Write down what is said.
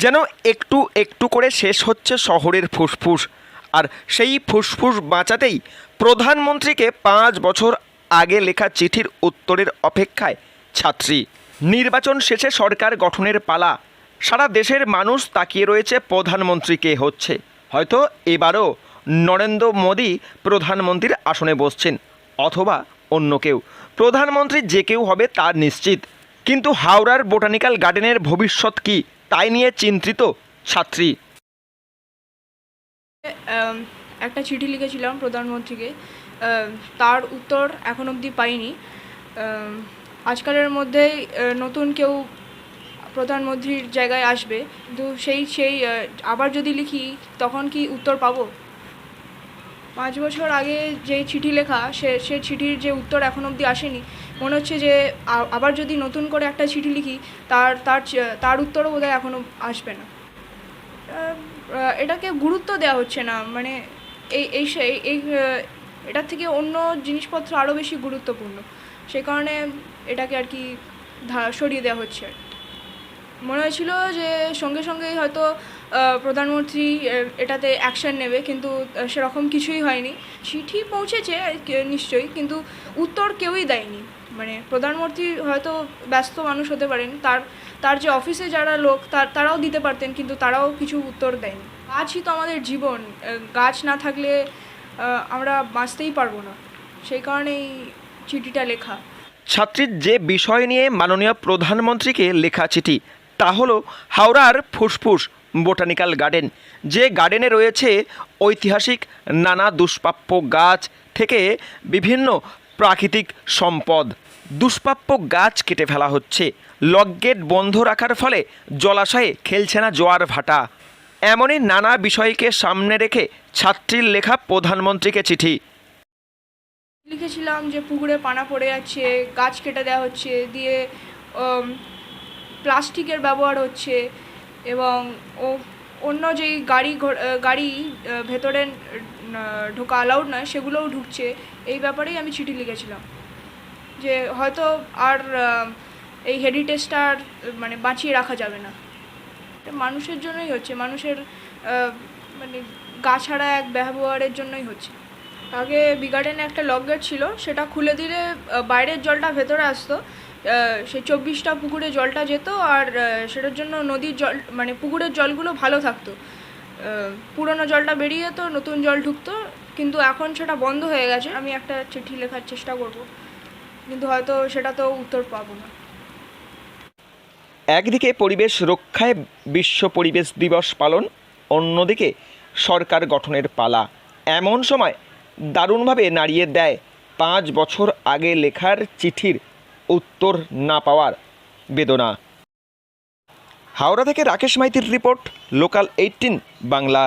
যেন একটু একটু করে শেষ হচ্ছে শহরের ফুসফুস। আর সেই ফুসফুস বাঁচাতেই প্রধানমন্ত্রীকে 5 বছর আগে লেখা চিঠির উত্তরের অপেক্ষায় ছাত্রী। নির্বাচন শেষে সরকার গঠনের পালা। সারা দেশের মানুষ তাকিয়ে রয়েছে প্রধানমন্ত্রী কে হচ্ছে। হয়তো এবারও নরেন্দ্র মোদী প্রধানমন্ত্রীর আসনে বসছেন, অথবা অন্য কেউ। প্রধানমন্ত্রী যে কেউ হবে তা নিশ্চিত, কিন্তু হাওড়ার বোটানিক্যাল গার্ডেনের ভবিষ্যৎ কী তাই নিয়ে চিন্তিত ছাত্রী। একটা চিঠি লিখেছিলাম প্রধানমন্ত্রীকে, তার উত্তর এখন অবধি পাইনি। আজকালের মধ্যেই নতুন কেউ প্রধানমন্ত্রীর জায়গায় আসবে, কিন্তু সেই আবার যদি লিখি তখন কি উত্তর পাবো? 5 বছর আগে যে চিঠি লেখা, সে চিঠির যে উত্তর এখন অবধি আসেনি। মনে হচ্ছে যে আবার যদি নতুন করে একটা চিঠি লিখি তার উত্তরও বোধহয় এখনও আসবে না। এটাকে গুরুত্ব দেওয়া হচ্ছে না, মানে এটার থেকে অন্য জিনিসপত্র আরও বেশি গুরুত্বপূর্ণ, সেই কারণে এটাকে আর কি সরিয়ে দেওয়া হচ্ছে। মনে হয়েছিল যে সঙ্গে সঙ্গেই হয়তো প্রধানমন্ত্রী এটাতে অ্যাকশান নেবে, কিন্তু সেরকম কিছুই হয়নি। চিঠি পৌঁছেছে নিশ্চয়ই, কিন্তু উত্তর কেউই দেয়নি। মানে প্রধানমন্ত্রী হয়তো ব্যস্ত মানুষ হতে পারেন, তার যে অফিসে যারা লোক তারাও দিতে পারতেন, কিন্তু তারাও কিছু উত্তর দেয়নি। গাছই তো আমাদের জীবন, গাছ না থাকলে আমরা বাঁচতেই পারবো না, সেই কারণেই চিঠিটা লেখা। ছাত্রীর যে বিষয় নিয়ে মাননীয় প্রধানমন্ত্রীকে লেখা চিঠি তা হলো হাওড়ার ফুসফুস বোটানিক্যাল গার্ডেন। যে গার্ডেনে রয়েছে ঐতিহাসিক নানা দুষ্প্রাপ্য গাছ থেকে বিভিন্ন প্রাকৃতিক সম্পদ। দুষ্প্রাপ্য গাছ কেটে ফেলা হচ্ছে, লক গেট বন্ধ রাখার ফলে জলাশয়ে খেলছে না জোয়ার ভাটা। এমনই নানা বিষয়কে সামনে রেখে ছাত্রীর লেখা প্রধানমন্ত্রীকে চিঠি। লিখেছিলাম যে পুকুরে পানা পড়ে যাচ্ছে, গাছ কেটে দেওয়া হচ্ছে, দিয়ে প্লাস্টিকের ব্যবহার হচ্ছে, এবং অন্য যেই গাড়ি ভেতরে ঢোকা অ্যালাউড নয় সেগুলোও ঢুকছে। এই ব্যাপারেই আমি চিঠি লিখেছিলাম যে হয়তো আর এই হেরিটেজটা আর মানে বাঁচিয়ে রাখা যাবে না। মানুষের জন্যই হচ্ছে, মানুষের মানে গা ছাড়া এক ব্যবহারের জন্যই হচ্ছে। আগে বি গার্ডেনে একটা লক গেট ছিল, সেটা খুলে দিলে বাইরের জলটা ভেতরে আসতো, সেই 24টা পুকুরে জলটা যেত, আর সেটার জন্য নদীর জল মানে পুকুরের জলগুলো ভালো থাকতো, পুরনো জলটা বেরিয়ে যেত, নতুন জল ঢুকতো। কিন্তু এখন সেটা বন্ধ হয়ে গেছে। আমি একটা চিঠি লেখার চেষ্টা করব, কিন্তু হয়তো সেটাতেও উত্তর পাবো না। একদিকে পরিবেশ রক্ষায় বিশ্ব পরিবেশ দিবস পালন, অন্যদিকে সরকার গঠনের পালা। এমন সময় দারুণভাবে নাড়িয়ে দেয় 5 বছর আগে লেখার চিঠির উত্তর না পাওয়ার বেদনা। হাওড়া থেকে রাকেশ মাইতির রিপোর্ট, লোকাল 18 বাংলা।